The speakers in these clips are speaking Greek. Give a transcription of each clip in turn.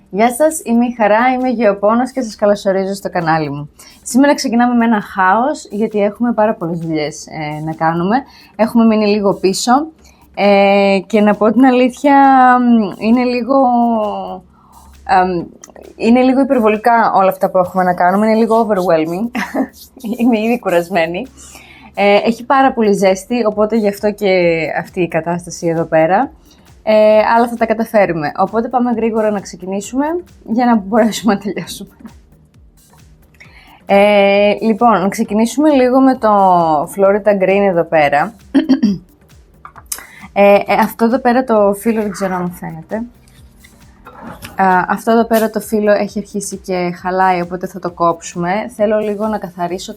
Γεια σας, είμαι η Χαρά, είμαι γεωπόνος και σας καλωσορίζω στο κανάλι μου. Σήμερα ξεκινάμε με ένα χάος, γιατί έχουμε πάρα πολλές δουλειές να κάνουμε. Έχουμε μείνει λίγο πίσω και να πω την αλήθεια, είναι λίγο υπερβολικά όλα αυτά που έχουμε να κάνουμε, είναι λίγο overwhelming. Είμαι ήδη κουρασμένη. Έχει πάρα πολύ ζέστη, οπότε γι' αυτό και αυτή η κατάσταση εδώ πέρα. Αλλά θα τα καταφέρουμε. Οπότε πάμε γρήγορα να ξεκινήσουμε για να μπορέσουμε να τελειώσουμε. Λοιπόν, να ξεκινήσουμε λίγο με το Florida Green εδώ πέρα. Αυτό εδώ πέρα το φύλλο, δεν ξέρω αν φαίνεται. Αυτό εδώ πέρα το φύλλο έχει αρχίσει και χαλάει, οπότε θα το κόψουμε. Θέλω λίγο να καθαρίσω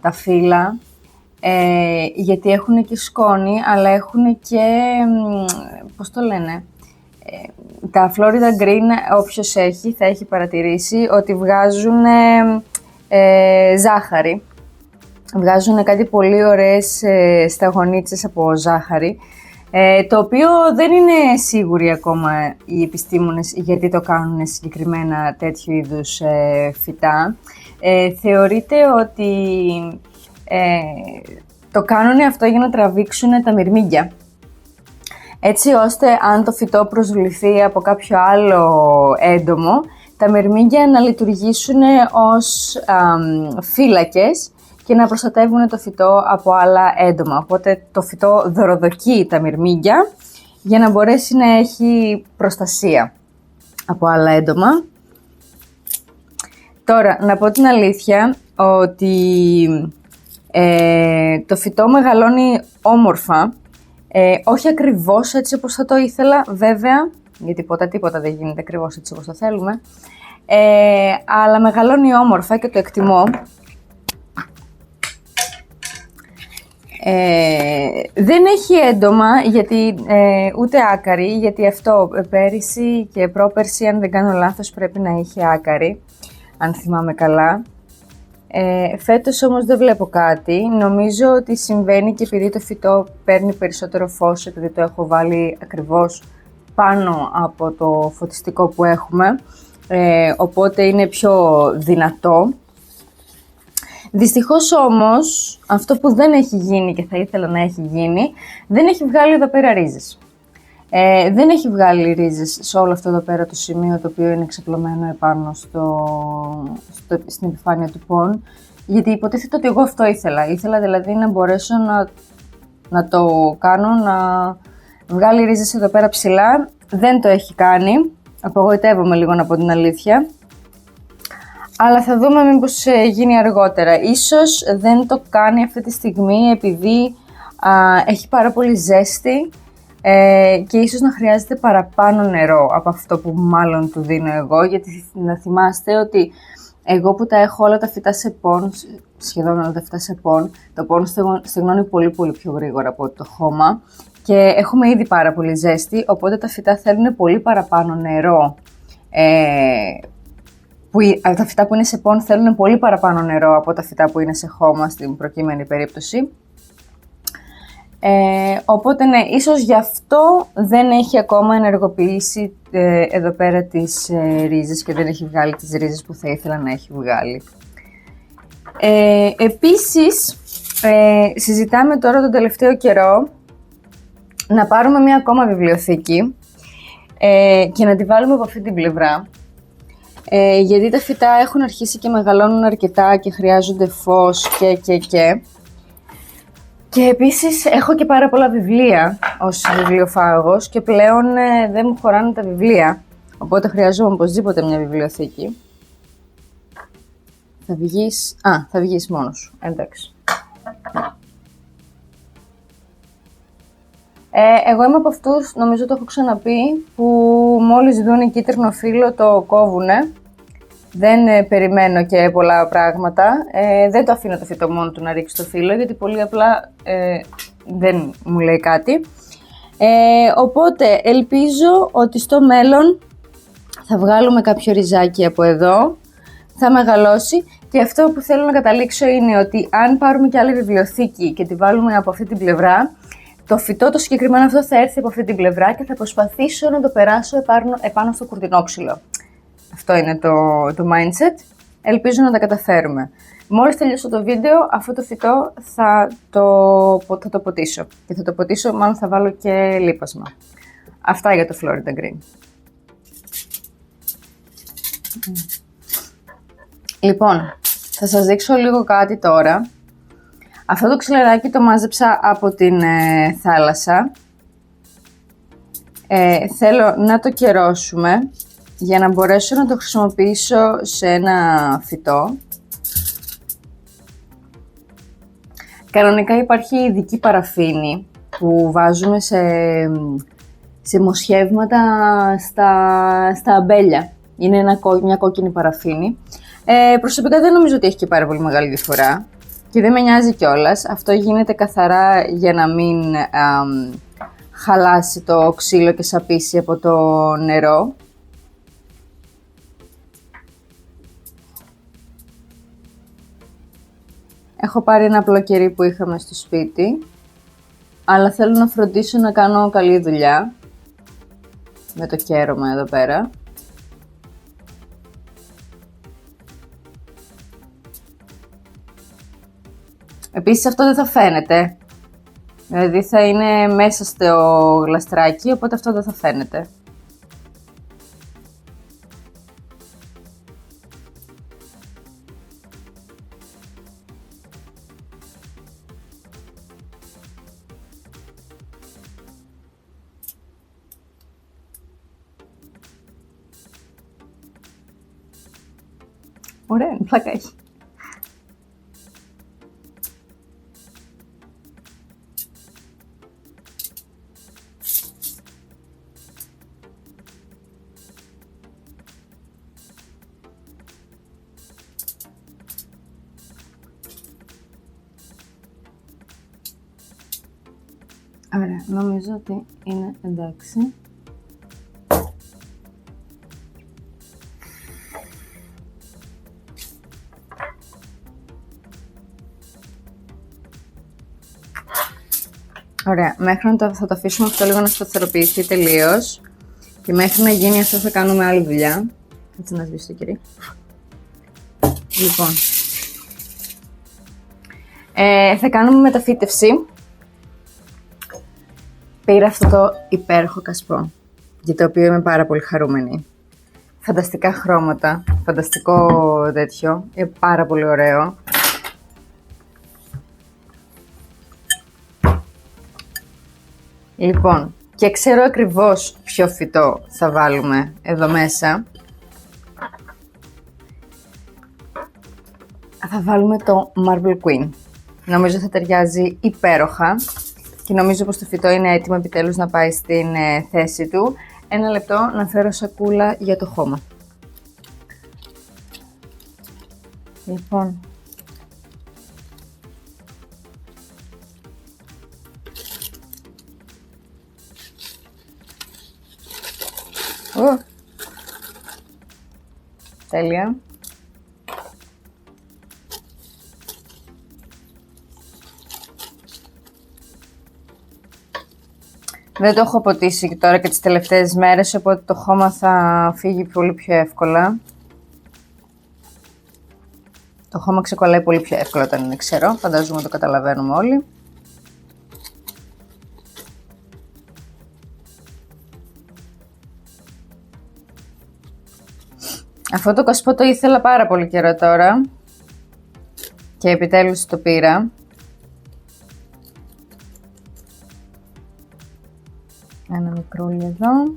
τα φύλλα. Γιατί έχουν και σκόνη, αλλά έχουν και, πώς το λένε, τα Florida Green, όποιος έχει, θα έχει παρατηρήσει ότι βγάζουν ζάχαρη. Βγάζουν κάτι πολύ ωραίες σταγονίτσες από ζάχαρη, το οποίο δεν είναι σίγουροι ακόμα οι επιστήμονες γιατί το κάνουν συγκεκριμένα τέτοιου είδους φυτά. Θεωρείται ότι το κάνουν αυτό για να τραβήξουν τα μυρμήγκια. Έτσι ώστε αν το φυτό προσβληθεί από κάποιο άλλο έντομο, τα μυρμήγκια να λειτουργήσουν ως φύλακες και να προστατεύουν το φυτό από άλλα έντομα. Οπότε το φυτό δωροδοκεί τα μυρμήγκια για να μπορέσει να έχει προστασία από άλλα έντομα. Τώρα, να πω την αλήθεια ότι το φυτό μεγαλώνει όμορφα, όχι ακριβώς έτσι όπως θα το ήθελα βέβαια, γιατί τίποτα δεν γίνεται ακριβώς έτσι όπως το θέλουμε, αλλά μεγαλώνει όμορφα και το εκτιμώ. Δεν έχει έντομα, ούτε άκαρη, γιατί αυτό πέρυσι και πρόπερσι, αν δεν κάνω λάθος, πρέπει να είχε άκαρη, αν θυμάμαι καλά. Φέτος όμως δεν βλέπω κάτι. Νομίζω ότι συμβαίνει και επειδή το φυτό παίρνει περισσότερο φως, επειδή το έχω βάλει ακριβώς πάνω από το φωτιστικό που έχουμε, οπότε είναι πιο δυνατό. Δυστυχώς όμως, αυτό που δεν έχει γίνει και θα ήθελα να έχει γίνει, δεν έχει βγάλει εδώ πέρα ρίζες. Δεν έχει βγάλει ρίζες σε όλο αυτό εδώ πέρα το σημείο το οποίο είναι ξεπλωμένο επάνω στην επιφάνεια του πον, γιατί υποτίθεται ότι εγώ αυτό ήθελα. Ήθελα δηλαδή να μπορέσω να το κάνω, να βγάλει ρίζες εδώ πέρα ψηλά. Δεν το έχει κάνει. Απογοητεύομαι λίγο, να πω την αλήθεια. Αλλά θα δούμε μήπως γίνει αργότερα. Ίσως δεν το κάνει αυτή τη στιγμή επειδή έχει πάρα πολύ ζέστη και ίσως να χρειάζεται παραπάνω νερό από αυτό που μάλλον του δίνω εγώ, γιατί να θυμάστε ότι εγώ που τα έχω όλα τα φυτά σε πον, σχεδόν όλα τα φυτά σε πον, το πον στεγνώνει πολύ πιο γρήγορα από το χώμα και έχουμε ήδη πάρα πολύ ζέστη, οπότε τα φυτά θέλουν πολύ παραπάνω νερό. Τα φυτά που είναι σε πον θέλουν πολύ παραπάνω νερό από τα φυτά που είναι σε χώμα στην προκείμενη περίπτωση. Οπότε ναι, ίσως γι' αυτό δεν έχει ακόμα ενεργοποιήσει εδώ πέρα τις ρίζες και δεν έχει βγάλει τις ρίζες που θα ήθελα να έχει βγάλει. Επίσης, συζητάμε τώρα τον τελευταίο καιρό να πάρουμε μια ακόμα βιβλιοθήκη και να τη βάλουμε από αυτή την πλευρά. Γιατί τα φυτά έχουν αρχίσει και μεγαλώνουν αρκετά και χρειάζονται φως και επίσης έχω και πάρα πολλά βιβλία ως βιβλιοφάγος και πλέον δεν μου χωράνε τα βιβλία, οπότε χρειάζομαι οπωσδήποτε μια βιβλιοθήκη. Θα βγεις μόνος σου, εντάξει. Εγώ είμαι από αυτούς, νομίζω το έχω ξαναπεί, που μόλις δουν κίτρινο φύλλο το κόβουνε. Δεν περιμένω και πολλά πράγματα. Δεν το αφήνω το φυτό μόνο του να ρίξει το φύλλο, γιατί πολύ απλά δεν μου λέει κάτι. Οπότε ελπίζω ότι στο μέλλον θα βγάλουμε κάποιο ριζάκι από εδώ, θα μεγαλώσει Και αυτό που θέλω να καταλήξω είναι ότι αν πάρουμε και άλλη βιβλιοθήκη και τη βάλουμε από αυτή την πλευρά, το φυτό το συγκεκριμένο αυτό θα έρθει από αυτή την πλευρά και θα προσπαθήσω να το περάσω επάνω στο κουρτινόξυλο. Αυτό είναι το mindset. Ελπίζω να τα καταφέρουμε. Μόλις τελειώσω το βίντεο, αυτό το φυτό θα το ποτίσω. Και θα το ποτίσω, μάλλον θα βάλω και λίπασμα. Αυτά για το Florida Green. Λοιπόν, θα σας δείξω λίγο κάτι τώρα. Αυτό το ξυλαράκι το μάζεψα από την θάλασσα. Θέλω να το κερώσουμε για να μπορέσω να το χρησιμοποιήσω σε ένα φυτό. Κανονικά υπάρχει ειδική παραφίνη που βάζουμε σε μοσχεύματα στα αμπέλια. Είναι μια κόκκινη παραφίνη. Προσωπικά δεν νομίζω ότι έχει και πάρα πολύ μεγάλη διαφορά και δεν με νοιάζει κιόλας. Αυτό γίνεται καθαρά για να μην χαλάσει το ξύλο και σαπίσει από το νερό. Έχω πάρει ένα απλό κερί που είχαμε στο σπίτι, αλλά θέλω να φροντίσω να κάνω καλή δουλειά με το κέρωμα εδώ πέρα. Επίσης αυτό δεν θα φαίνεται, δηλαδή θα είναι μέσα στο γλαστράκι, οπότε αυτό δεν θα φαίνεται. Ωραία, πλάκα έχει. Ωραία, νομίζω ότι είναι εντάξει. Ωραία, μέχρι να θα το αφήσουμε αυτό λίγο να σταθεροποιηθεί τελείως και μέχρι να γίνει αυτό θα κάνουμε άλλη δουλειά. Έτσι να σβήσει το κερί. Λοιπόν, θα κάνουμε μεταφύτευση. Πήρα αυτό το υπέροχο κασπό, για το οποίο είμαι πάρα πολύ χαρούμενη. Φανταστικά χρώματα, φανταστικό τέτοιο, είναι πάρα πολύ ωραίο. Λοιπόν, και ξέρω ακριβώς ποιο φυτό θα βάλουμε εδώ μέσα. Θα βάλουμε το Marble Queen. Νομίζω θα ταιριάζει υπέροχα και νομίζω πως το φυτό είναι έτοιμο επιτέλους να πάει στην θέση του. Ένα λεπτό να φέρω σακούλα για το χώμα. Λοιπόν, τέλεια. Δεν το έχω ποτίσει τώρα και τις τελευταίες μέρες, οπότε το χώμα θα φύγει πολύ πιο εύκολα. Το χώμα ξεκολλάει πολύ πιο εύκολα όταν είναι ξερό, φαντάζομαι το καταλαβαίνουμε όλοι. Αυτό το κασπό το ήθελα πάρα πολύ καιρό τώρα και επιτέλους το πήρα. Ένα μικρούλι εδώ.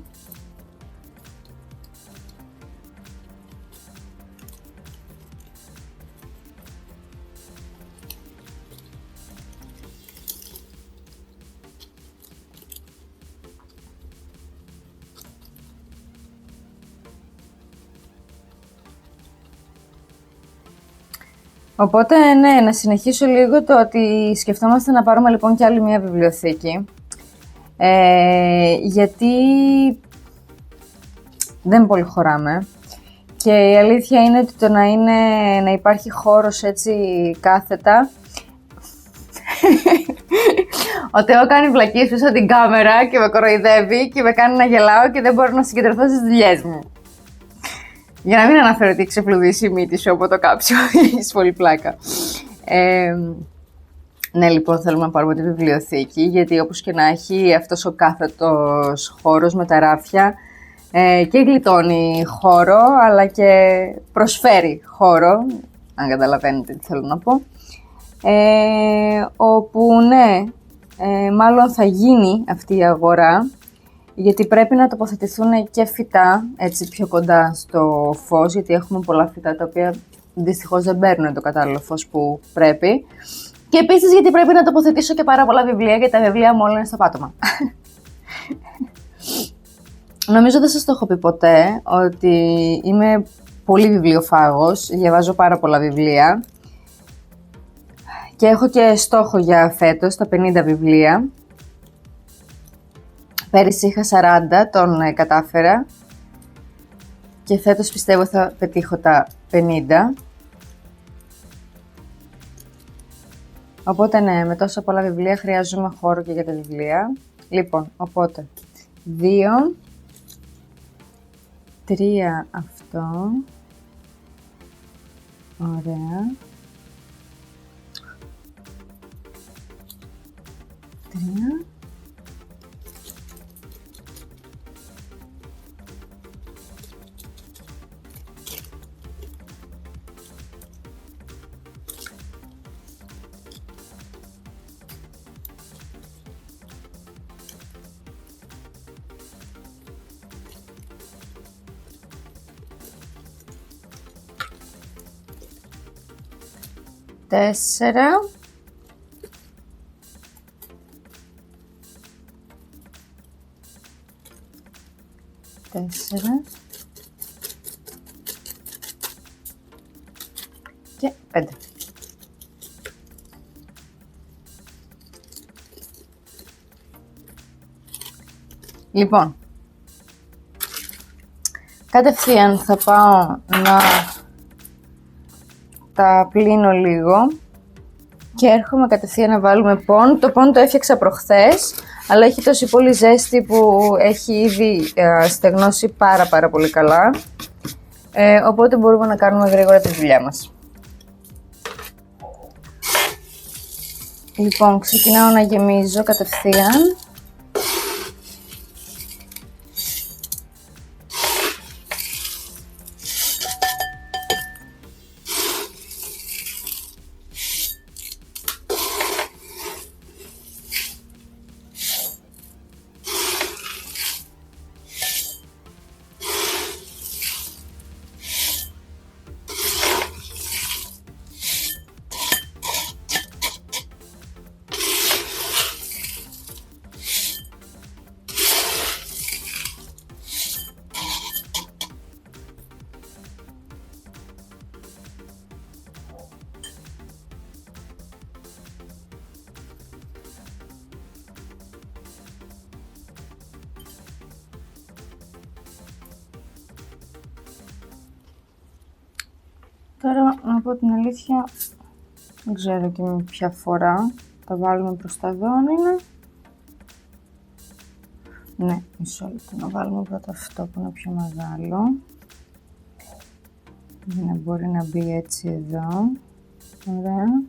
Οπότε, ναι, να συνεχίσω λίγο το ότι σκεφτόμαστε να πάρουμε λοιπόν και άλλη μια βιβλιοθήκη. Γιατί δεν πολύ χωράμε Και η αλήθεια είναι ότι το να υπάρχει χώρος έτσι κάθετα. Ο Θεό κάνει βλακίες πίσω από την κάμερα και με κοροϊδεύει και με κάνει να γελάω και δεν μπορώ να συγκεντρωθώ στις δουλειές μου. Για να μην αναφέρω ότι έχει ξεφλουδίσει η μύτη σου από το κάψιο, έχεις πολύ πλάκα. Ναι, λοιπόν, θέλουμε να πάρουμε τη βιβλιοθήκη, γιατί όπως και να έχει αυτός ο κάθετος χώρος με τα ράφια και γλιτώνει χώρο, αλλά και προσφέρει χώρο, αν καταλαβαίνετε τι θέλω να πω. Όπου, ναι, μάλλον θα γίνει αυτή η αγορά, γιατί πρέπει να τοποθετηθούν και φυτά, έτσι πιο κοντά στο φως, γιατί έχουμε πολλά φυτά τα οποία δυστυχώς δεν παίρνουν το κατάλληλο φως που πρέπει. Και επίσης γιατί πρέπει να τοποθετήσω και πάρα πολλά βιβλία, γιατί τα βιβλία μου όλα είναι στο πάτωμα. Νομίζω δεν σας το έχω πει ποτέ, ότι είμαι πολύ βιβλιοφάγος, διαβάζω πάρα πολλά βιβλία και έχω και στόχο για φέτος, τα 50 βιβλία. Πέρυσι είχα 40, τον κατάφερα και φέτος πιστεύω θα πετύχω τα 50. Οπότε ναι, με τόσα πολλά βιβλία χρειάζομαι χώρο και για τα βιβλία. Λοιπόν, οπότε 2, 3 αυτό. Ωραία. 3. Τέσσερα. 4 και 5. Λοιπόν, κατευθείαν θα πάω να τα πλύνω λίγο και έρχομαι κατευθείαν να βάλουμε πον. Το πον το έφτιαξα προχθές, αλλά έχει τόση πολύ ζέστη που έχει ήδη στεγνώσει πάρα πολύ καλά. Οπότε μπορούμε να κάνουμε γρήγορα τη δουλειά μας. Λοιπόν, ξεκινάω να γεμίζω κατευθείαν. Τώρα, να πω την αλήθεια, δεν ξέρω και με ποια φορά. Τα βάλουμε προς τα εδώ, αν είναι. Ναι, μισό λεπτό. Να βάλουμε πρώτα αυτό που είναι πιο μεγάλο. Για να μπορεί να μπει έτσι εδώ. Ωραία.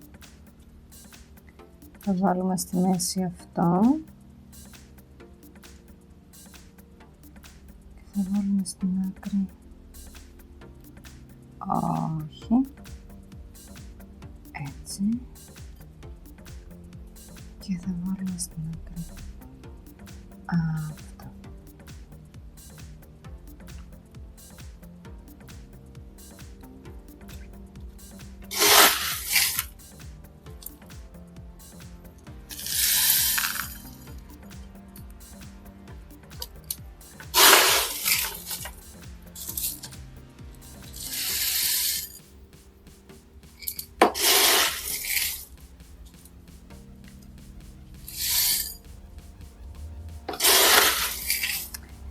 Θα βάλουμε στη μέση αυτό. Και θα βάλουμε στην άκρη. Όχι. Έτσι. Και θα βάλουμε στην άκρη αυτό.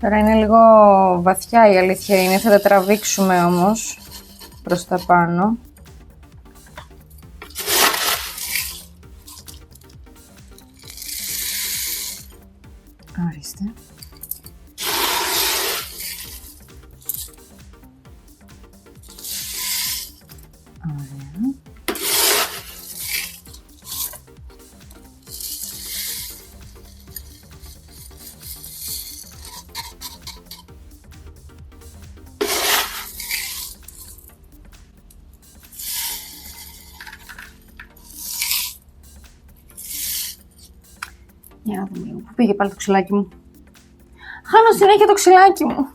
Τώρα είναι λίγο βαθιά η αλήθεια είναι, θα τα τραβήξουμε όμως προς τα πάνω. Ορίστε. Ωραία. Για να δούμε λίγο. Πού πήγε πάλι το ξυλάκι μου. Χάνω συνέχεια το ξυλάκι μου.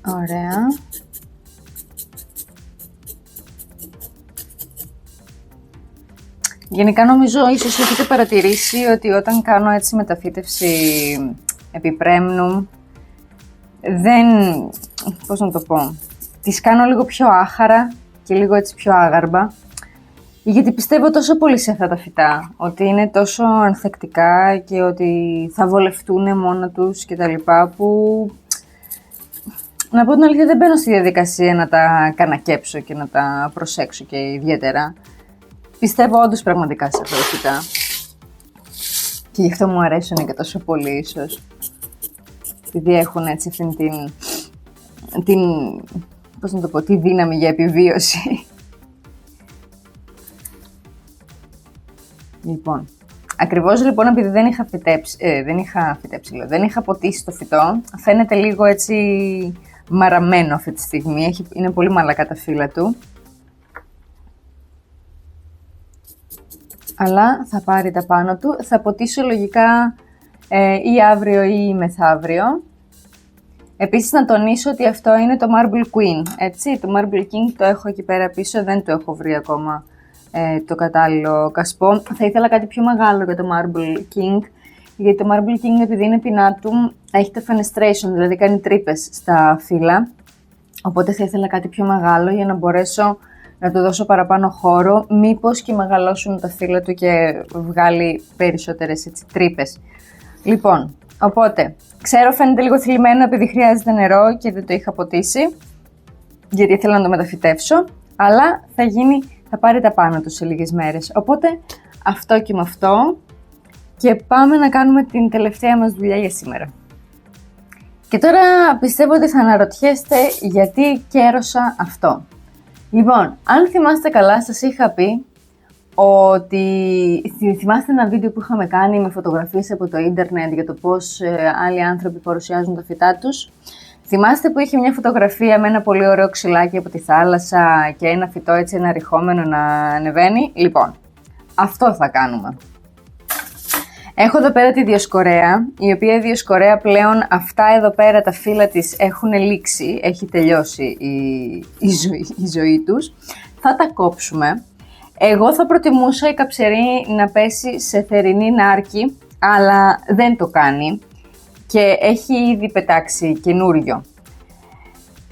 Ωραία. Γενικά νομίζω ίσως έχετε παρατηρήσει ότι όταν κάνω έτσι μεταφύτευση επιπρέμνου δεν, πώς να το πω, τις κάνω λίγο πιο άχαρα και λίγο έτσι πιο άγαρμα, γιατί πιστεύω τόσο πολύ σε αυτά τα φυτά, ότι είναι τόσο ανθεκτικά και ότι θα βολευτούν μόνα τους και τα λοιπά, που να πω την αλήθεια δεν μπαίνω στη διαδικασία να τα κανακέψω και να τα προσέξω και ιδιαίτερα. Πιστεύω όντως πραγματικά σε αυτά τα φυτά και γι' αυτό μου αρέσουν και τόσο πολύ ίσως, επειδή έχουν έτσι αυτήν την πώς να το πω, τη δύναμη για επιβίωση. Λοιπόν, ακριβώς λοιπόν επειδή δεν είχα ποτίσει το φυτό, φαίνεται λίγο έτσι μαραμένο αυτή τη στιγμή, είναι πολύ μαλακά τα φύλλα του. Αλλά θα πάρει τα πάνω του, θα ποτίσω λογικά ή αύριο ή μεθαύριο. Επίσης να τονίσω ότι αυτό είναι το Marble Queen, έτσι, το Marble King το έχω εκεί πέρα πίσω, δεν το έχω βρει ακόμα το κατάλληλο κασπό. Θα ήθελα κάτι πιο μεγάλο για το Marble King, γιατί το Marble King επειδή είναι πινά του, έχει το fenestration, δηλαδή κάνει τρύπες στα φύλλα, οπότε θα ήθελα κάτι πιο μεγάλο για να μπορέσω να του δώσω παραπάνω χώρο, μήπως και μεγαλώσουν τα φύλλα του και βγάλει περισσότερες έτσι τρύπες. Λοιπόν, οπότε, ξέρω φαίνεται λίγο θλιμμένο επειδή χρειάζεται νερό και δεν το είχα ποτίσει, γιατί ήθελα να το μεταφυτεύσω, αλλά θα πάρει τα πάνω του σε λίγες μέρες. Οπότε, αυτό και με αυτό και πάμε να κάνουμε την τελευταία μας δουλειά για σήμερα. Και τώρα πιστεύω ότι θα αναρωτιέστε γιατί κέρωσα αυτό. Λοιπόν, αν θυμάστε καλά, σας είχα πει ότι θυμάστε ένα βίντεο που είχαμε κάνει με φωτογραφίες από το ίντερνετ για το πώς άλλοι άνθρωποι παρουσιάζουν τα φυτά τους. Θυμάστε που είχε μια φωτογραφία με ένα πολύ ωραίο ξυλάκι από τη θάλασσα και ένα φυτό έτσι ένα ριχόμενο να ανεβαίνει. Λοιπόν, αυτό θα κάνουμε. Έχω εδώ πέρα τη Διοσκορέα, η οποία Διοσκορέα πλέον αυτά εδώ πέρα τα φύλλα της έχουν λήξει, έχει τελειώσει η ζωή τους. Θα τα κόψουμε. Εγώ θα προτιμούσα η καψερή να πέσει σε θερινή νάρκη, αλλά δεν το κάνει και έχει ήδη πετάξει καινούριο.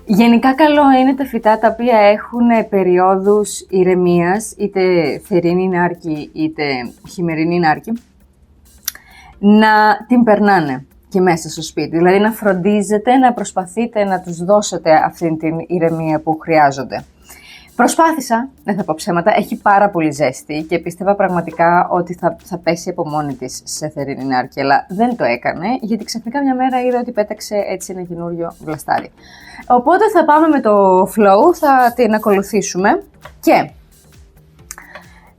Γενικά καλό είναι τα φυτά τα οποία έχουν περιόδους ηρεμίας, είτε θερινή νάρκη είτε χειμερινή νάρκη, να την περνάνε και μέσα στο σπίτι. Δηλαδή να φροντίζετε, να προσπαθείτε να τους δώσετε αυτή την ηρεμία που χρειάζονται. Προσπάθησα, δεν θα πω ψέματα, έχει πάρα πολύ ζέστη και πίστευα πραγματικά ότι θα πέσει από μόνη της σε θερινή νάρκη, αλλά δεν το έκανε, γιατί ξαφνικά μια μέρα είδα ότι πέταξε έτσι ένα καινούριο βλαστάρι. Οπότε θα πάμε με το flow, θα την ακολουθήσουμε και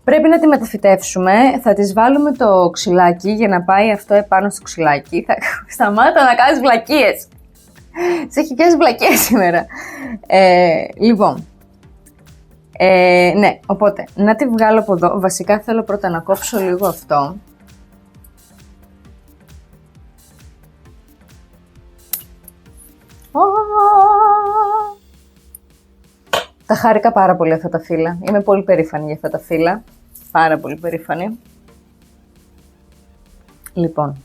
πρέπει να τη μεταφυτεύσουμε, θα της βάλουμε το ξυλάκι για να πάει αυτό επάνω στο ξυλάκι. Σταμάτα να κάνεις βλακίες! Σε έχει πιάσει βλακίες σήμερα. Λοιπόν, ναι, οπότε, να τη βγάλω από εδώ. Βασικά θέλω πρώτα να κόψω λίγο αυτό. Τα χάρηκα πάρα πολύ αυτά τα φύλλα. Είμαι πολύ περήφανη για αυτά τα φύλλα. Πάρα πολύ περήφανη. Λοιπόν.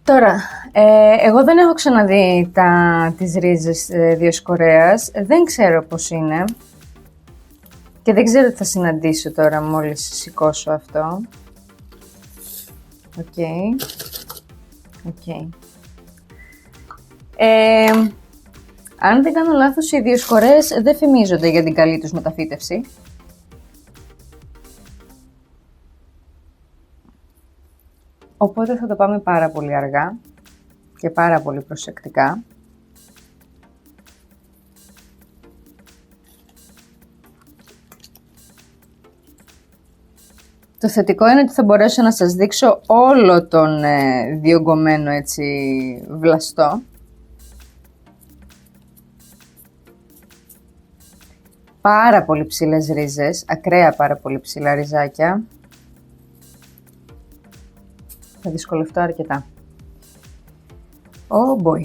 Τώρα, εγώ δεν έχω ξαναδεί τις ρίζες Διοσκορέας. Δεν ξέρω πώς είναι. Και δεν ξέρω τι θα συναντήσω τώρα μόλις σηκώσω αυτό. Οκ. Αν δεν κάνω λάθος, οι Διοσκορέες δεν φημίζονται για την καλή τους μεταφύτευση. Οπότε θα το πάμε πάρα πολύ αργά και πάρα πολύ προσεκτικά. Το θετικό είναι ότι θα μπορέσω να σας δείξω όλο τον διογκωμένο έτσι βλαστό. Πάρα πολύ ψηλές ρίζες, ακραία πάρα πολύ ψηλά ριζάκια. Θα δυσκολευτώ αρκετά. Oh boy.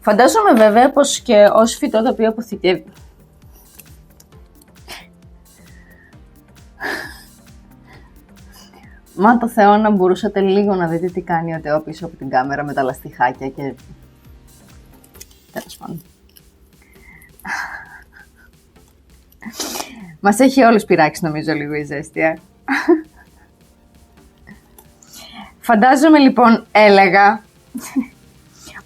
Φαντάζομαι βέβαια πως και ως φυτό το οποίο αποθηκεύει. Μα το Θεό να μπορούσατε λίγο να δείτε τι κάνει ο Τεό πίσω από την κάμερα με τα λαστιχάκια και... Τέλος πάντων. Μας έχει όλους πειράξει νομίζω λίγο η ζέστη, Φαντάζομαι λοιπόν, έλεγα,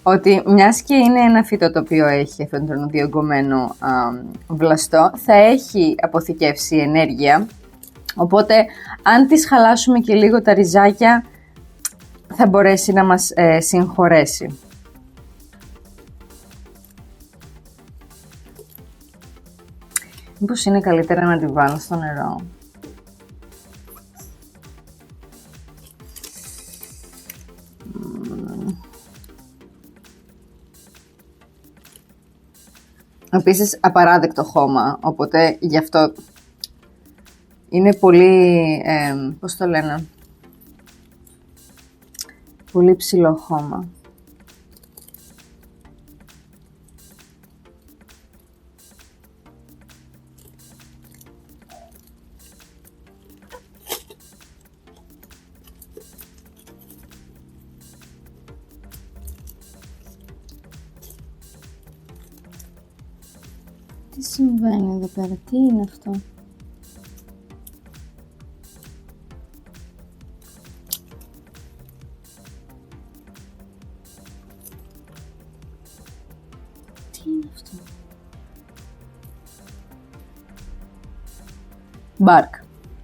ότι μιας και είναι ένα φυτό το οποίο έχει αυτόν τον διογκωμένο βλαστό, θα έχει αποθηκεύσει ενέργεια, οπότε αν τις χαλάσουμε και λίγο τα ριζάκια, θα μπορέσει να μας συγχωρέσει. Μήπως είναι καλύτερα να τη βάλω στο νερό. Επίσης απαράδεκτο χώμα, οπότε γι' αυτό είναι πολύ, πώς το λένε, πολύ ψηλό χώμα. Τι συμβαίνει εδώ πέρα, τι είναι αυτό? Τι είναι αυτό? Μπάρκ,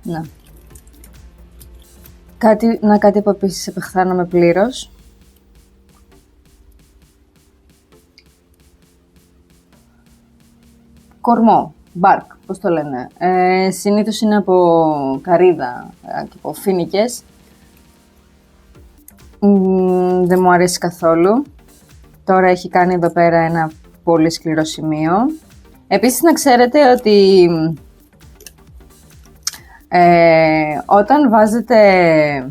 ναι. Κάτι που επίσης επεχθάνομαι πλήρως. Κορμό, bark, πώς το λένε. Συνήθως είναι από καρύδα και από φοίνικες. Δεν μου αρέσει καθόλου. Τώρα έχει κάνει εδώ πέρα ένα πολύ σκληρό σημείο. Επίσης να ξέρετε ότι όταν βάζετε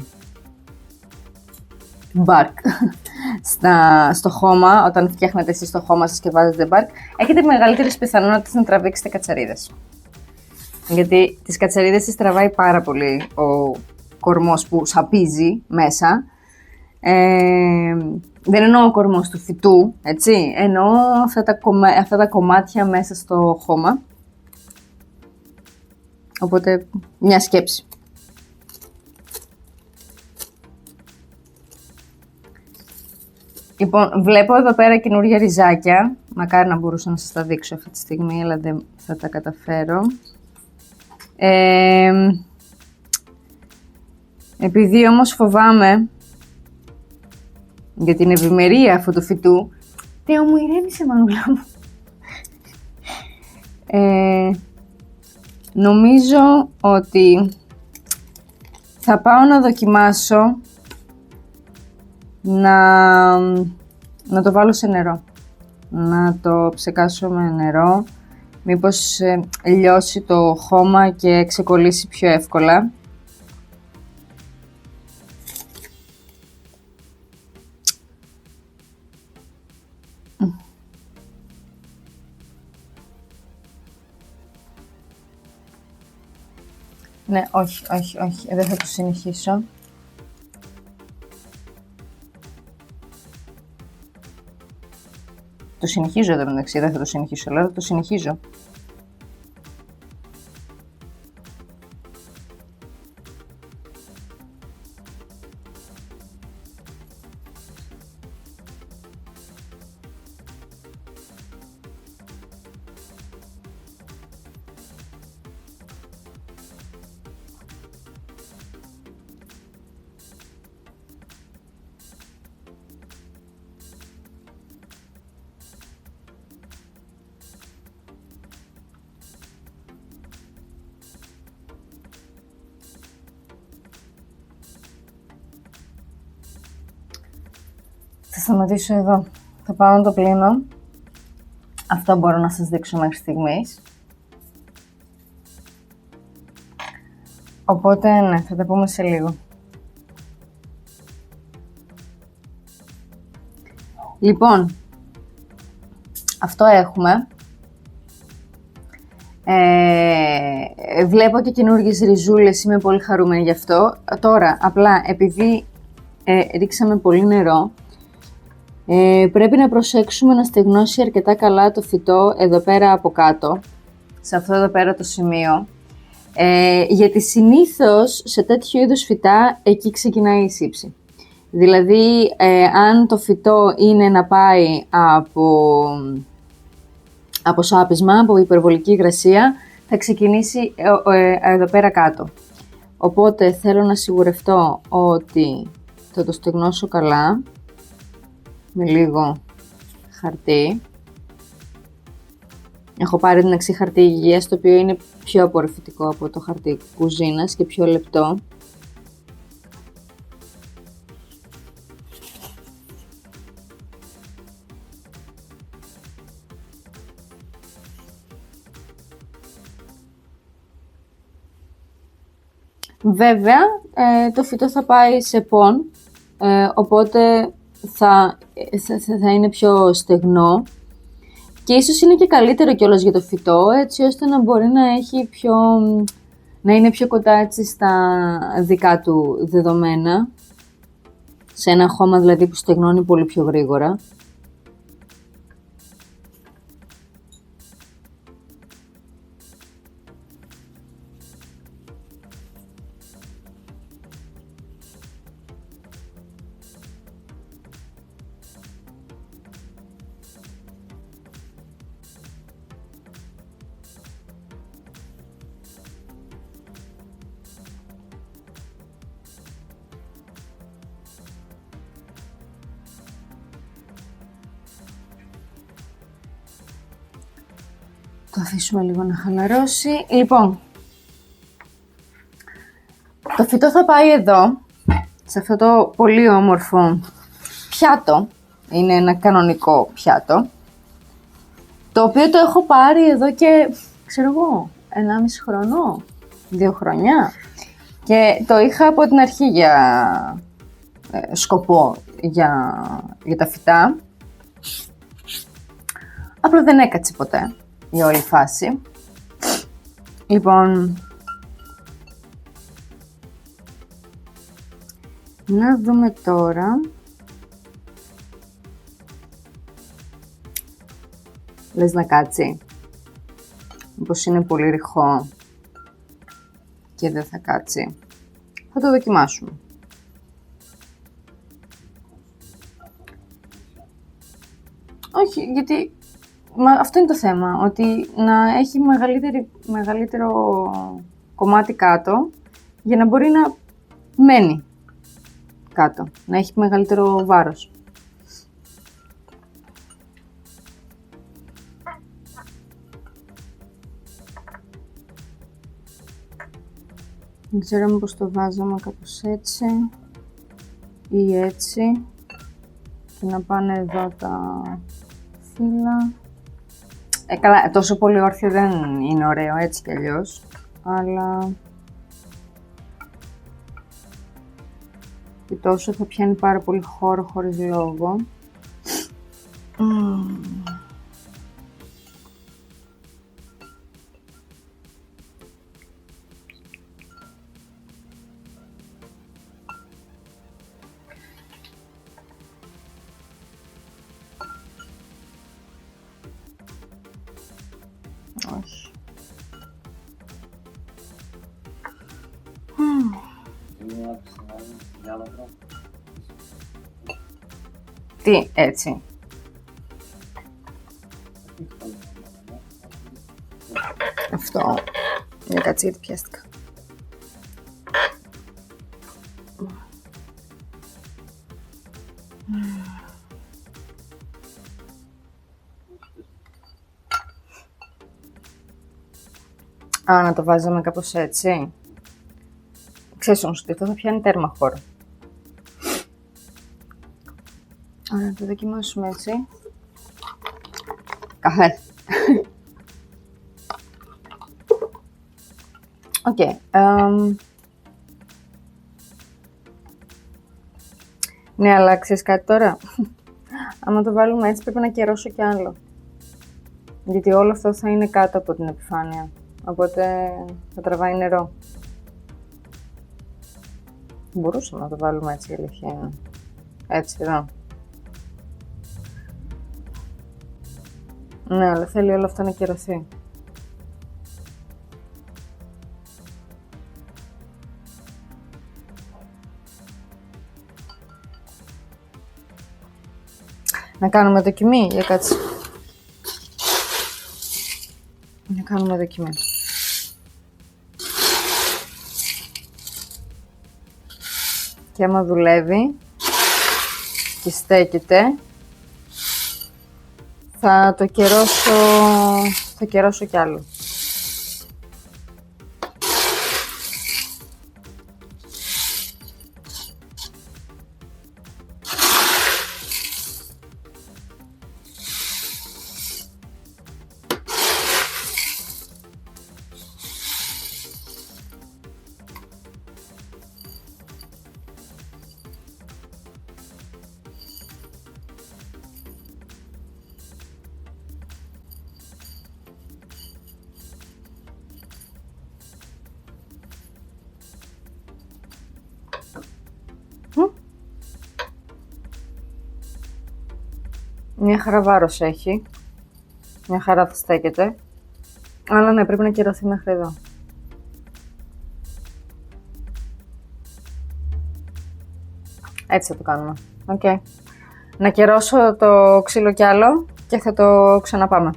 bark στο χώμα, όταν φτιάχνετε εσείς το χώμα σας και βάζετε bark, έχετε μεγαλύτερες πιθανότητες να τραβήξετε κατσαρίδες. Γιατί τις κατσαρίδες τις τραβάει πάρα πολύ ο κορμός που σαπίζει μέσα. Δεν εννοώ ο κορμός του φυτού, έτσι, εννοώ αυτά τα κομμάτια μέσα στο χώμα. Οπότε, μια σκέψη. Λοιπόν, βλέπω εδώ πέρα καινούργια ριζάκια. Μακάρι να μπορούσα να σας τα δείξω αυτή τη στιγμή, αλλά δεν θα τα καταφέρω. Επειδή όμως φοβάμαι για την ευημερία αυτού του φυτού, Θεό μου, ηρέμησε μανούλα μου. Νομίζω ότι θα πάω να δοκιμάσω να το βάλω σε νερό. Να το ψεκάσω με νερό μήπως λιώσει το χώμα και ξεκολλήσει πιο εύκολα. Ναι, όχι, δεν θα το συνεχίσω. Το συνεχίζω εδώ μεταξύ, δεν θα το συνεχίσω, αλλά το συνεχίζω. Θα σταματήσω εδώ. Θα πάω να το πλύνω. Αυτό μπορώ να σας δείξω μέχρι στιγμής. Οπότε, ναι, θα τα πούμε σε λίγο. Λοιπόν, αυτό έχουμε. Βλέπω και καινούργιες ριζούλες, είμαι πολύ χαρούμενη γι' αυτό. Τώρα, απλά, επειδή ρίξαμε πολύ νερό, πρέπει να προσέξουμε να στεγνώσει αρκετά καλά το φυτό εδώ πέρα από κάτω, σε αυτό εδώ πέρα το σημείο, γιατί συνήθως σε τέτοιου είδους φυτά εκεί ξεκινάει η σύψη. Δηλαδή, αν το φυτό είναι να πάει από σάπισμα, από υπερβολική υγρασία, θα ξεκινήσει εδώ πέρα κάτω. Οπότε θέλω να σιγουρευτώ ότι θα το στεγνώσω καλά, με λίγο χαρτί. Έχω πάρει την αξί χαρτί υγείας, το οποίο είναι πιο απορροφητικό από το χαρτί κουζίνας και πιο λεπτό. Βέβαια, το φυτό θα πάει σε πον, οπότε θα είναι πιο στεγνό και ίσως είναι και καλύτερο κιόλας για το φυτό, έτσι ώστε να μπορεί να είναι πιο κοντά έτσι στα δικά του δεδομένα, σε ένα χώμα δηλαδή που στεγνώνει πολύ πιο γρήγορα. Το αφήσουμε λίγο να χαλαρώσει. Λοιπόν, το φυτό θα πάει εδώ, σε αυτό το πολύ όμορφο πιάτο. Είναι ένα κανονικό πιάτο, το οποίο το έχω πάρει εδώ και, ξέρω εγώ, 1,5 χρόνο, 2 χρόνια. Και το είχα από την αρχή για σκοπό για τα φυτά. Απλά δεν έκατσε ποτέ η όλη φάση. Λοιπόν, να δούμε τώρα. Λες να κάτσει? Μήπως είναι πολύ ρηχό και δεν θα κάτσει? Θα το δοκιμάσουμε. Όχι, γιατί αυτό είναι το θέμα, ότι να έχει μεγαλύτερο κομμάτι κάτω για να μπορεί να μένει κάτω, να έχει μεγαλύτερο βάρος. Δεν ξέρω μήπως το βάζαμε κάπως έτσι ή έτσι και να πάνε εδώ τα φύλλα. Καλά, τόσο πολύ όρθιο δεν είναι ωραίο, έτσι κι αλλιώς, αλλά και τόσο θα πιάνει πάρα πολύ χώρο χωρίς λόγο. Όχι. Τι, έτσι. Αυτό. Για κάτσε γιατί πιάστηκα. Α, να το βάζαμε κάπως έτσι. Ξέρεις όμως ότι αυτό θα πιάνει τέρμα χώρο. Ωραία, να το δοκιμάσουμε έτσι. Καφέ. Οκ. Ναι, αλλά ξέρεις κάτι τώρα. Άμα το βάλουμε έτσι πρέπει να καιρώσω κι άλλο. Γιατί όλο αυτό θα είναι κάτω από την επιφάνεια. Οπότε θα τραβάει νερό. Μπορούσαμε να το βάλουμε έτσι, η αλήθεια είναι. Έτσι εδώ. Ναι, αλλά θέλει όλο αυτό να κυρωθεί. Να κάνουμε δοκιμή, για κάτσε. Να κάνουμε δοκιμή. Και άμα δουλεύει και στέκεται, θα το καιρώσω κι άλλο. Μια χαρά βάρος έχει. Μια χαρά θα στέκεται. Αλλά ναι, πρέπει να κυρωθεί μέχρι εδώ. Έτσι θα το κάνουμε. Okay. Να καιρώσω το ξύλο κι άλλο και θα το ξαναπάμε.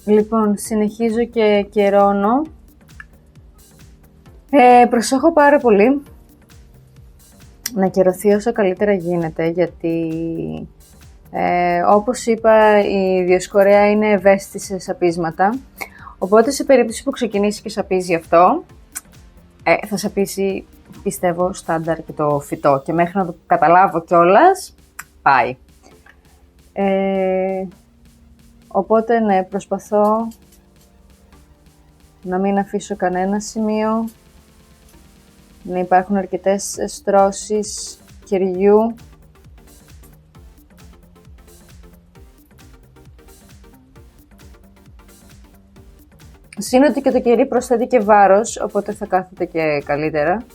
Λοιπόν, συνεχίζω και καιρώνω. Προσέχω πάρα πολύ να καιρωθεί όσο καλύτερα γίνεται, γιατί όπως είπα, η Διοσκορέα είναι ευαίσθητη σε σαπίσματα, οπότε σε περίπτωση που ξεκινήσει και σαπίζει αυτό, θα σαπίσει, πιστεύω, στάνταρ και το φυτό και μέχρι να το καταλάβω κιόλας, πάει. Οπότε, ναι, προσπαθώ να μην αφήσω κανένα σημείο, να υπάρχουν αρκετές στρώσεις κεριού. Συν ότι και το κερί προσθέτει και βάρος, οπότε θα κάθεται και καλύτερα.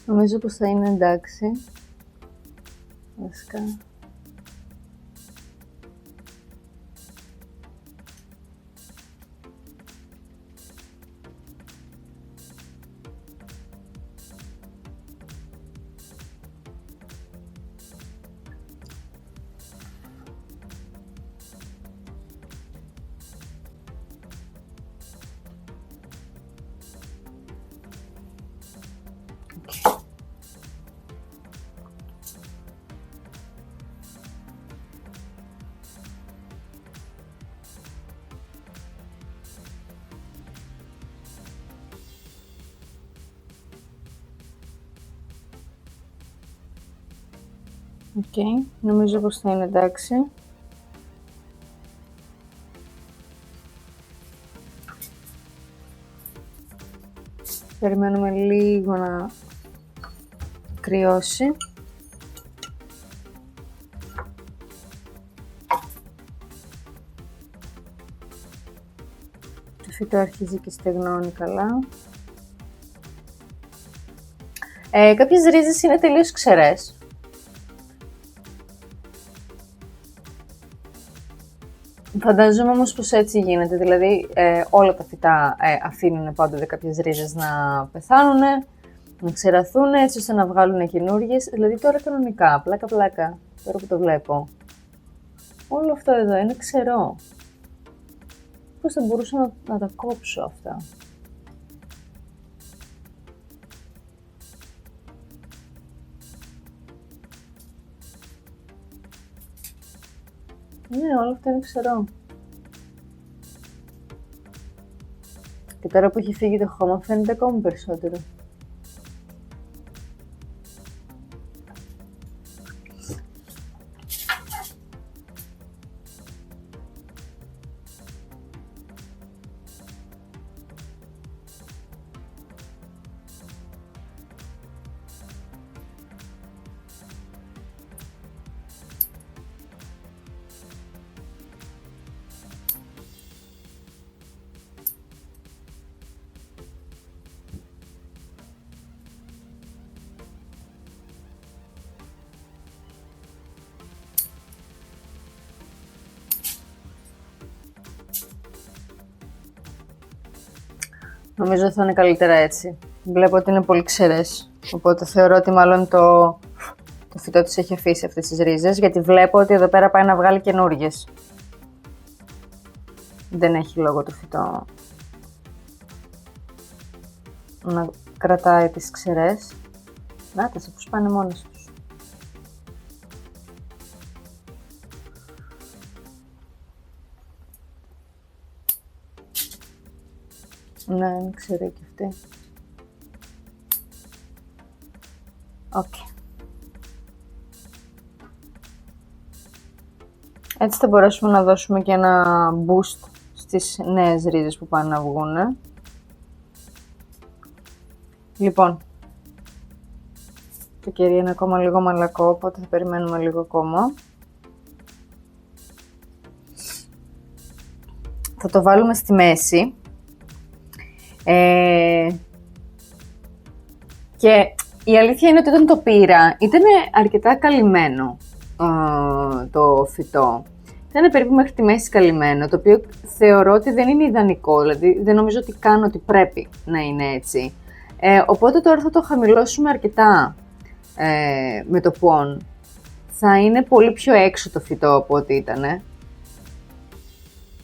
Νομίζω πως θα είναι εντάξει. Βασικά. Οκ, νομίζω πως θα είναι εντάξει. Περιμένουμε λίγο να κρυώσει. Το φυτό αρχίζει και στεγνώνει καλά. Κάποιες ρίζες είναι τελείως ξερές. Φαντάζομαι όμως πως έτσι γίνεται, δηλαδή όλα τα φυτά αφήνουν πάντοτε κάποιες ρίζες να πεθάνουν, να ξεραθούν έτσι ώστε να βγάλουν καινούργιες. Δηλαδή τώρα κανονικά, πλάκα, τώρα που το βλέπω, όλο αυτό εδώ είναι ξερό. Πώς θα μπορούσα να τα κόψω αυτά? Ναι, όλο αυτό είναι ξερό. Και τώρα που έχει φύγει το χώμα φαίνεται ακόμη περισσότερο. Νομίζω θα είναι καλύτερα έτσι. Βλέπω ότι είναι πολύ ξερές, οπότε θεωρώ ότι μάλλον το φυτό της έχει αφήσει αυτές τις ρίζες, γιατί βλέπω ότι εδώ πέρα πάει να βγάλει καινούργιες. Δεν έχει λόγο το φυτό να κρατάει τις ξερές. Νάτες, πώς πάνε μόνες τους. Ναι, είναι ξερή και αυτή. Οκ. Έτσι θα μπορέσουμε να δώσουμε και ένα boost στις νέες ρίζες που πάνε να βγουν. Λοιπόν, το κερί είναι ακόμα λίγο μαλακό, οπότε θα περιμένουμε λίγο ακόμα. Θα το βάλουμε στη μέση. Και η αλήθεια είναι ότι όταν το πήρα ήταν αρκετά καλυμμένο το φυτό. Ήταν περίπου μέχρι τη μέση καλυμμένο, το οποίο θεωρώ ότι δεν είναι ιδανικό, δηλαδή δεν νομίζω ότι καν ότι πρέπει να είναι έτσι. Οπότε τώρα θα το χαμηλώσουμε αρκετά με το πον. Θα είναι πολύ πιο έξω το φυτό από ό,τι ήτανε.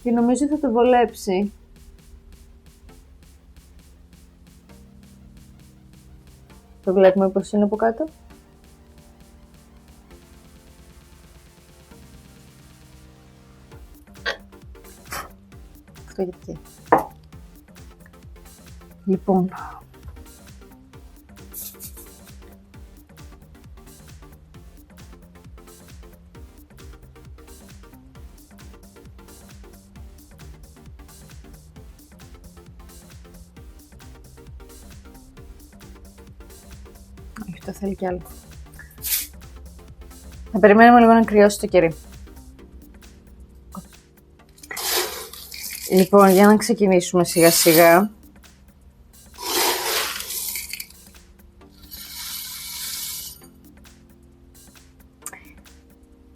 Και νομίζω θα το βολέψει. Το βλέπουμε πως είναι από κάτω. Αυτό γιατί. Λοιπόν. Αυτό θέλει κι άλλο. Θα περιμένουμε λίγο να κρυώσει το κερί. Λοιπόν, για να ξεκινήσουμε σιγά σιγά.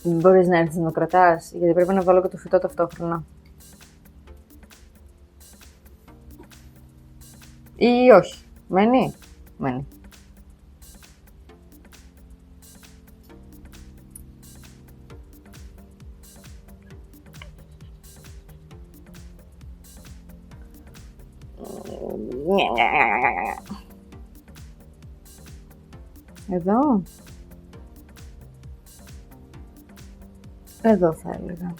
Μπορείς να έρθεις να το κρατάς, γιατί πρέπει να βάλω και το φυτό ταυτόχρονα. Ή όχι. Μένει. Μένει. Εδώ. Εδώ θα έλεγα.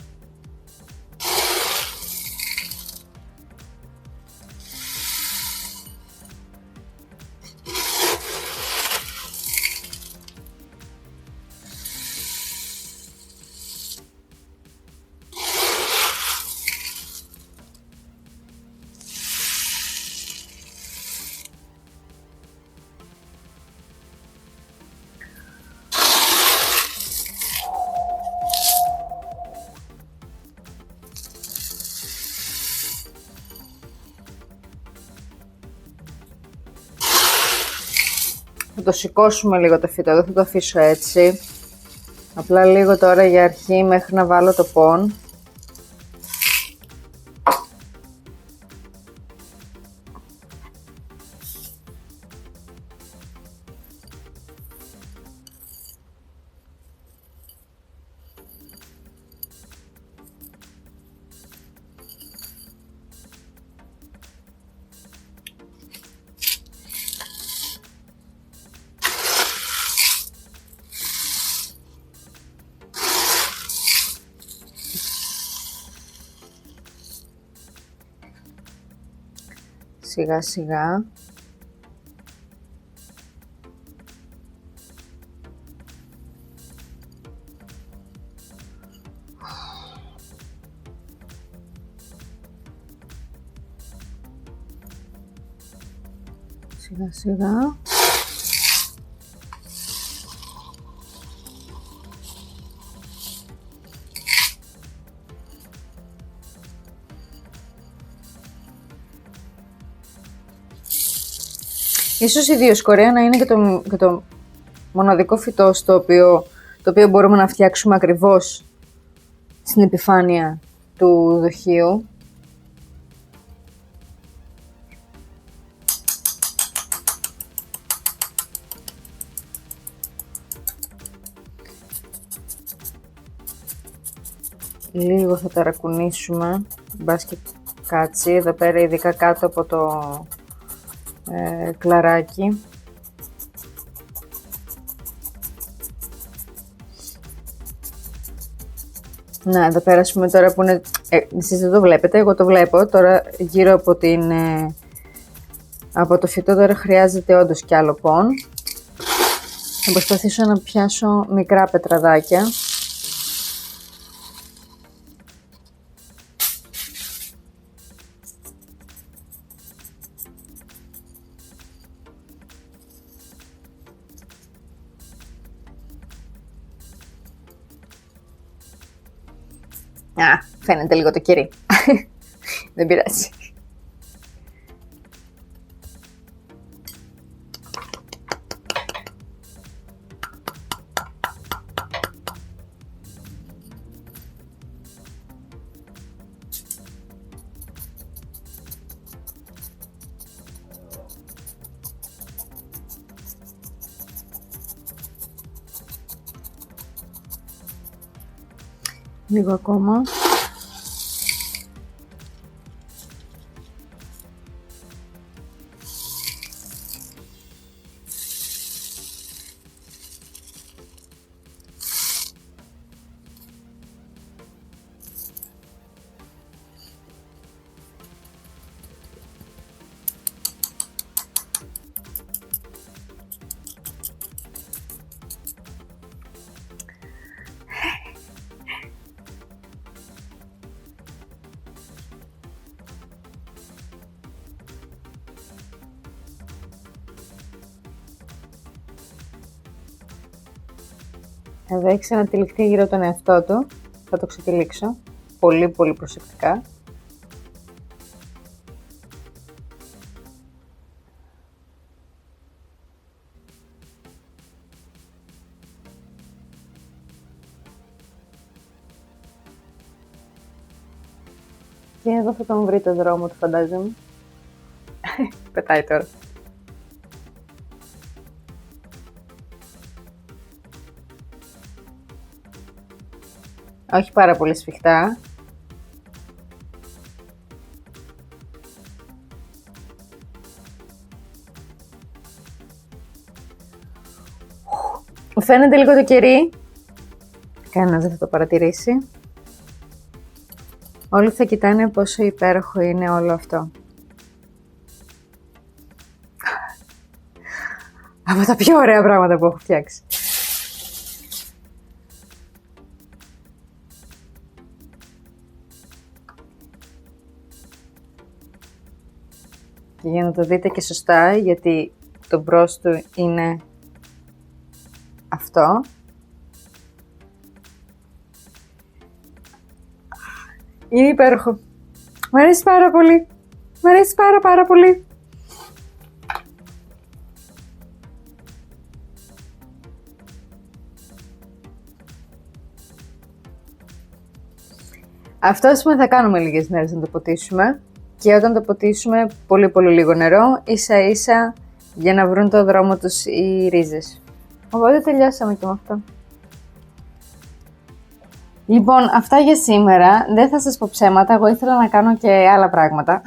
το σηκώσουμε λίγο το φυτό, δεν θα το αφήσω έτσι. Απλά λίγο τώρα για αρχή μέχρι να βάλω το πον. Σιγά σιγά. Σιγά σιγά. Ίσως η Διοσκορέα να είναι και το μοναδικό φυτό το οποίο μπορούμε να φτιάξουμε ακριβώς στην επιφάνεια του δοχείου. Λίγο θα ταρακουνήσουμε, μπας και κάτσει εδώ πέρα, ειδικά κάτω από το κλαράκι. Να, εδώ πέρα ας πούμε τώρα που είναι, εσείς δεν το βλέπετε, εγώ το βλέπω, τώρα γύρω από το φυτό τώρα χρειάζεται όντως κι άλλο πον. Θα προσπαθήσω να πιάσω μικρά πετραδάκια. Α, φαίνεται λίγο το κερί. Δεν πειράζει. Λίγο ακόμα. Εδώ έχει ξανατυλιχθεί γύρω τον εαυτό του. Θα το ξετυλίξω πολύ πολύ προσεκτικά. Και εδώ θα τον βρει το δρόμο του, φαντάζομαι. Πετάει τώρα. Όχι πάρα πολύ σφιχτά. Φαίνεται λίγο το κερί. Κανένας δεν θα το παρατηρήσει. Όλοι θα κοιτάνε πόσο υπέροχο είναι όλο αυτό. Από τα πιο ωραία πράγματα που έχω φτιάξει. Και για να το δείτε και σωστά, γιατί το μπρος του είναι αυτό. Είναι υπέροχο. Μ' αρέσει πάρα πολύ. Μ' αρέσει πάρα πολύ. Αυτό ας πούμε θα κάνουμε λίγες μέρες να το ποτίσουμε και όταν το ποτίσουμε πολύ πολύ λίγο νερό, ίσα ίσα για να βρουν το δρόμο τους οι ρίζες. Οπότε τελειώσαμε και με αυτό. Λοιπόν, αυτά για σήμερα. Δεν θα σας πω ψέματα, εγώ ήθελα να κάνω και άλλα πράγματα.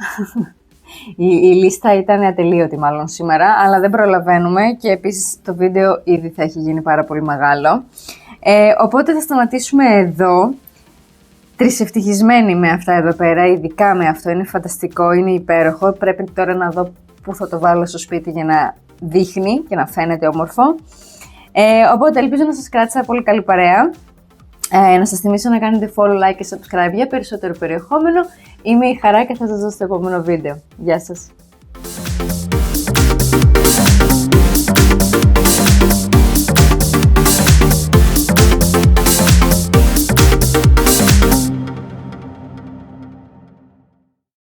Η λίστα ήταν ατελείωτη μάλλον σήμερα, αλλά δεν προλαβαίνουμε και επίσης το βίντεο ήδη θα έχει γίνει πάρα πολύ μεγάλο. Οπότε θα σταματήσουμε εδώ. Τρισευτυχισμένη με αυτά εδώ πέρα, ειδικά με αυτό, είναι φανταστικό, είναι υπέροχο. Πρέπει τώρα να δω πού θα το βάλω στο σπίτι για να δείχνει και να φαίνεται όμορφο. Οπότε ελπίζω να σας κράτησα πολύ καλή παρέα. Να σας θυμίσω να κάνετε follow, like και subscribe για περισσότερο περιεχόμενο. Είμαι η Χαρά και θα σας δω στο επόμενο βίντεο. Γεια σας!